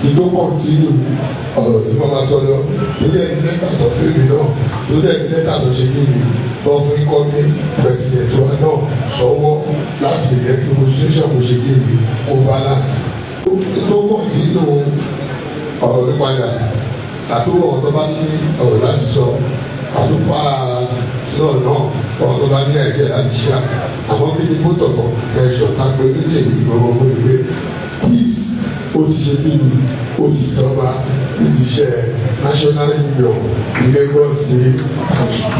ìlú kọ̀ǹtínú ọ̀rọ̀ tí wọ́n máa sọ lọ tó dẹ̀ ní lẹ́tà tó fẹ́ mi náà tó dẹ̀ ní lẹ́tà tó ṣe kí ni tó fún ikọ́ ní pẹ̀sìdẹ̀ntì wa náà sọ́wọ́ láti lè jẹ́ kí constitution kò ṣe kí ni kó balance. tó kọ̀ǹtínú ọ̀rọ̀ ní padà àtúwọ̀ ọ̀rọ̀ tó bá ní ọ̀rọ̀ láti sọ àtúpà náà ọ̀rọ̀ tó bá ní ẹ̀jẹ̀ láti ṣá àwọn bí ní kótó kan ẹ̀ṣọ́ kápẹ́ méjèèjì ìgbọ̀ngàn fún mi pé peace ó ti ṣe bí mi ó ti jọba ní ti ṣe national union ní Lagos State Council.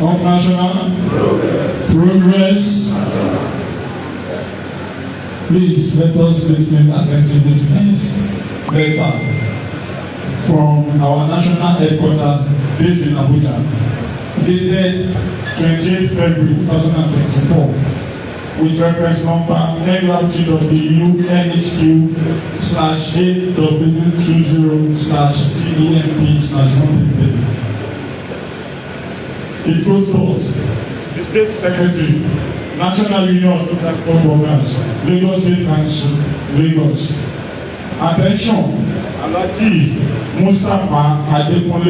Of national progress. Please let us listen attentively to this letter from our national headquarters based in Abuja, dated 28 February 2024, with reference number N.U.R.T.W NHQ/AW20/TEMP/1. It goes thus: the State Secretary, National Union of Transport Programs, Lagos State Council, Lagos. Attention, Alh.Mustapha aka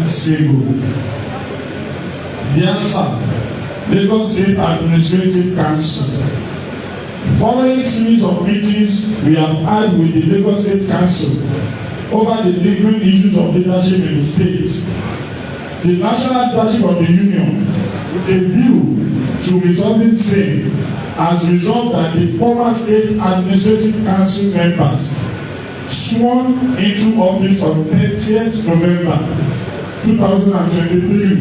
Sego. The answer: Lagos State Administrative Council. Following series of meetings we have had with the Lagos State Council over the lingering issues of leadership in the state, the national leadership of the union, with a view to resolving same, has resolved that the former state administrative council members sworn into office on 30th November 2023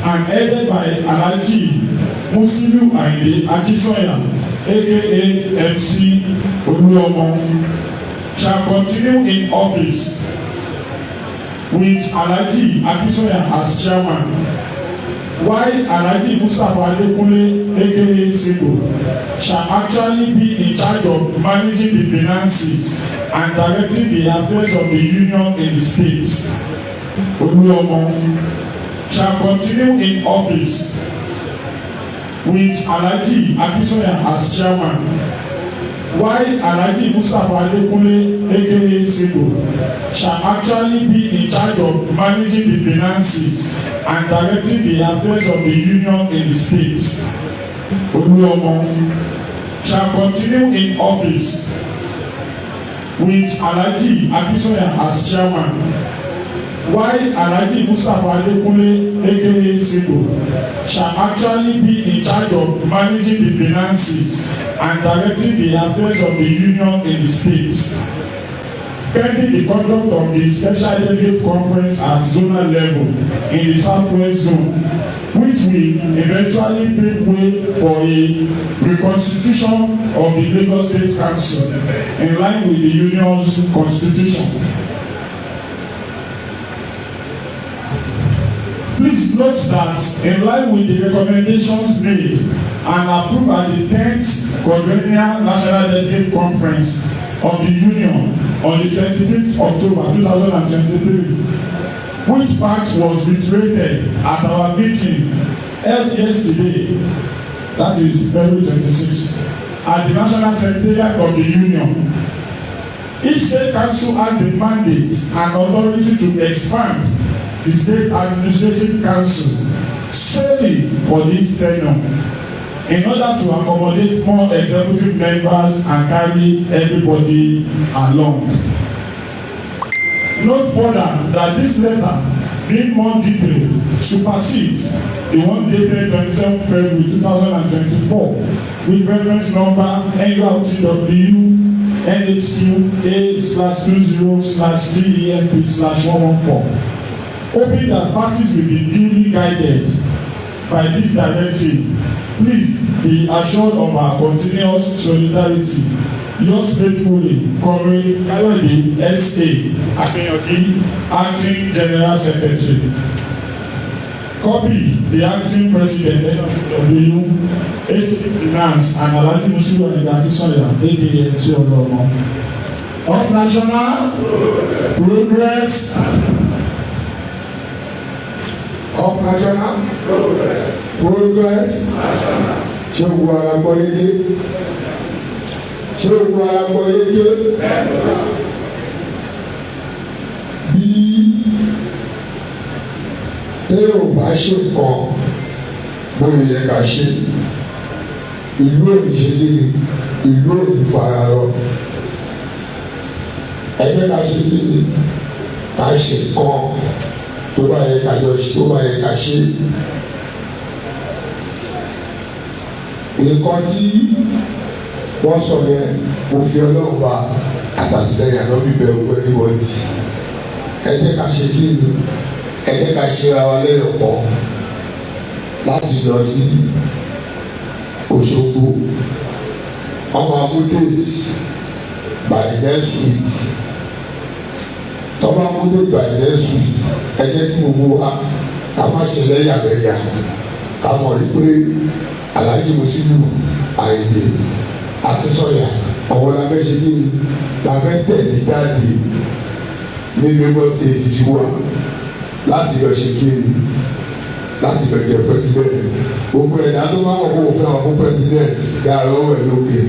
and headed by Alh.Mustapha aka MC Oooo shall continue in office with Alh.Mustapha as chairman, while Alh.Mustapha aka Sego shall actually be in charge of managing the finances and directing the affairs of the union in the state. Oooo shall continue in office with Alh.Mustapha as chairman, while Alh.Mustapha aka Sego shall actually be in charge of managing the finances and directing the affairs of the union in the state. Oooo shall continue in office with Alh.Mustapha as chairman, while Alh.Mustapha aka Sego shall actually be in charge of managing the finances and directing the affairs of the union in the state. Pending the conduct of the special delegate conference at zonal level in the southwest zone, which will eventually pave way for a reconstitution of the Lagos State Council in line with the union's constitution. Please note that in line with the recommendations made and approved at the 10th Quadrennial National Delegate Conference of the Union on the 25th October 2023, which fact was reiterated at our meeting held yesterday, that is February 26th, at the National Secretariat of the Union. Each state council has a mandate and authority to expand the State Administrative Council solely for this tenure in order to accommodate more executive members and carry everybody along. Note further that this letter, being more detailed, supersedes the one dated 27 February 2024 with reference number N.U.R.T.W NHQ/A/20/TEMP/114. Hoping that parties will be duly guided by this directive. Please be assured of our continuous solidarity. Yours faithfully, Comrade Kayode S.A. Akinyoki, Acting General Secretary. Copy the Acting President N.U.R.T.W, Finance and Alh.Mustapha aka Soro. operational progress. Operational progress. Ṣé o gbọ́ ara gbọ́ yéké? Ṣé o gbọ́ ara gbọ́ yéké? Bí ẹ ò bá ṣe kàn bóyá yẹ ká ṣe, ìlú òní ṣe lébi, ìlú òní fara rọ. Ẹgbẹ́ ká ṣe lébi, ká ṣe kàn tó bá yẹ ká jọ tó bá yẹ ká ṣe. Nǹkan tí wọ́n sọ yẹn òfin ọlọ́run wa àtàtìlẹ́yìn àná bíbẹ̀ òwe níwọ̀nyí. Ẹ jẹ́ ká ṣe kí ni ẹ jẹ́ ká ṣe ara wa lẹ́yìn pọ̀ láti lọ sí Òṣogbo. Ọmọ amúdéètì by next week. Tọ́ba amúdéètì by next week ẹ jẹ́ kí gbogbo wa ká má ṣe lẹ́yàmẹ̀yà ká mọ̀ rí pé Alhaji Musiliu Ayinde Akínsọ̀yà àwọn labẹ́ ṣe kí ni labẹ́ tẹ̀lé jáde ní Lagos State ti wà láti lọ ṣe kí ni láti lọ jẹ president. Gbogbo ẹ̀dá tó bá wọ̀ kó o fẹ́ wọn fún president dára ọ̀rọ̀ ẹ̀ lókè.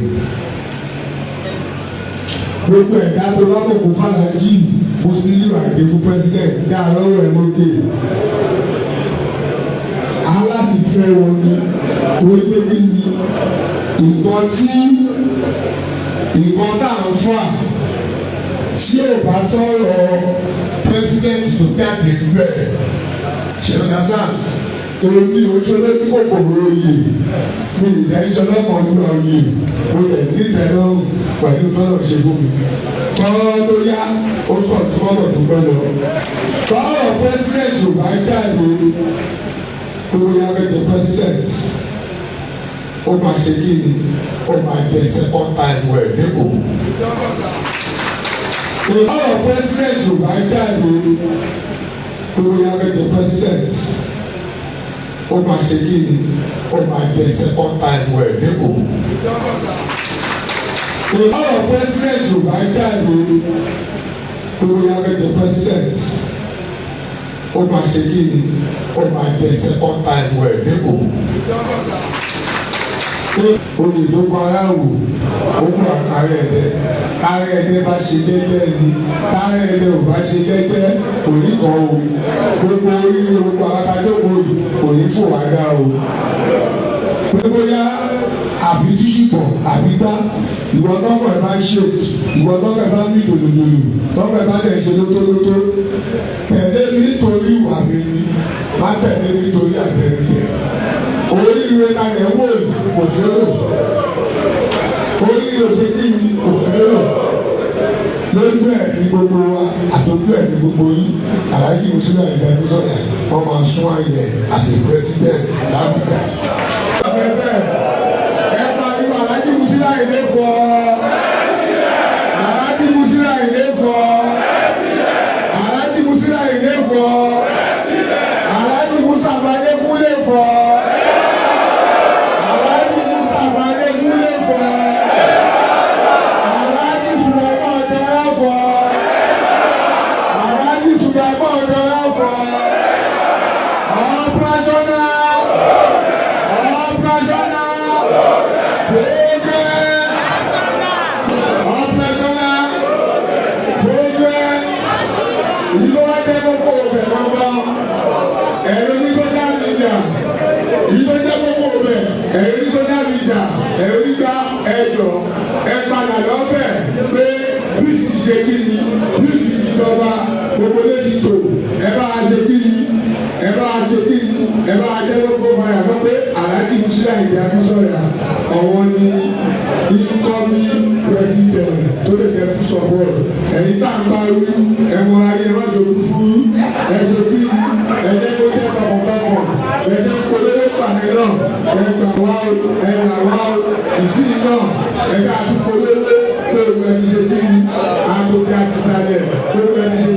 Gbogbo ẹ̀dá tó bá wọ̀ kó Alhaji Musiliu Ayinde fún president dára ọ̀rọ̀ ẹ̀ lókè. Aláti fẹ́ wọn ni orí pé kí ni nǹkan tá à ń fà tí ò bá sọ̀rọ̀ president tó jáde bẹ́ẹ̀ ṣèlúdásá èmi òṣèlú ní kòkòrò oyè mi ìdá ìṣọlá kan nínú oyè mo lè níbẹ̀ lọ́rùn pẹ̀lú tọ́lọ̀ ṣe fún mi. Tọ́lọ́ tó yá ó sọ tí wọ́n lọ dúpẹ́ lọ. Tọ́lọ̀ president ò bá jáde tó yá bẹ́ẹ̀ president ó máa ṣe kí ni ó máa jẹ second time wẹ̀ lẹ́kọ̀ọ́. Tọ́lọ̀ president ò bá jáde tó yá bẹ́ẹ̀ president ó máa ṣe kí ni ó máa jẹ second time wẹ̀ lẹ́kọ̀ọ́. Tọ́lọ̀ president ò bá jáde tó yá bẹ́ẹ̀ president ó máa ṣe kí ni ó máa jẹ second time wẹ̀ lẹ́kọ̀ọ́. Olùdókòwò aráàlú òkú àkàrà ẹ̀dẹ́ kára ẹ̀dẹ́ bá ṣe jẹ́jẹ́ ni kára ẹ̀dẹ́ ò bá ṣe jẹ́jẹ́ kò ní kàn o gbogbo orí gbogbo akájọ́gbò yìí kò ní fò wá dá o. Gbogbo yá àbí túṣùpọ̀ àbí gbá ìwọ tọ́kọ̀ ẹ̀ bá ń ṣe ìwọ tọ́kọ̀ ẹ̀ bá ń bí dòdòdòdò tọ́kọ̀ ẹ̀ bá dẹ̀ ṣe lótólótó tẹ̀lé mi nítorí ìwà mi ni má tẹ̀lé mi nítorí àtẹ̀lé oríire ta lè wò kò fẹ́ràn oríire ṣe kí ni kò fẹ́ràn lójú ẹ̀ ní gbogbo wa àtọ́jú ẹ̀ ní gbogbo yìí Alhaji Musiliu Ayinde Akínsọ̀yà wọ́n máa sún ayẹ àti president lábùdá. Ẹ pariwo Alhaji Musiliu Ayinde fọ́ Alhaji Musiliu Ayinde fọ́ Alhaji Musiliu Ayinde fọ́ Alhaji Mustapha Adékúnlé fọ́. Padà lọ́bẹ̀ pé bíìsì ṣe kí ni bíìsì ìjọba gbogbo lẹ́yìn tó ẹ bá a ṣe kí ni ẹ bá a ṣe kí ni ẹ bá a jẹ́ lọ́gbọ́ fàyà lọ pé Alhaji Musiliu Ayinde Akínsọ̀yà ọ̀wọ́n ni incoming president tó lè jẹ́ fún sọ̀bọ̀rọ̀ ẹ̀yin tá à ń bá wí ẹ̀wọ̀n ayé má ṣòro fún ẹ̀ṣẹ̀ kí ni ẹ̀jẹ̀ kó jẹ́ tọkàntọkàn ẹ̀jẹ̀ kó lé pàṣẹ náà ẹ̀gbà wá ẹ̀yà wá ìsìn náà ẹ̀ka àti polówó pé òun ẹni ṣe kí ni àtòkè àti ìsàlẹ̀ pé òun ẹni ṣe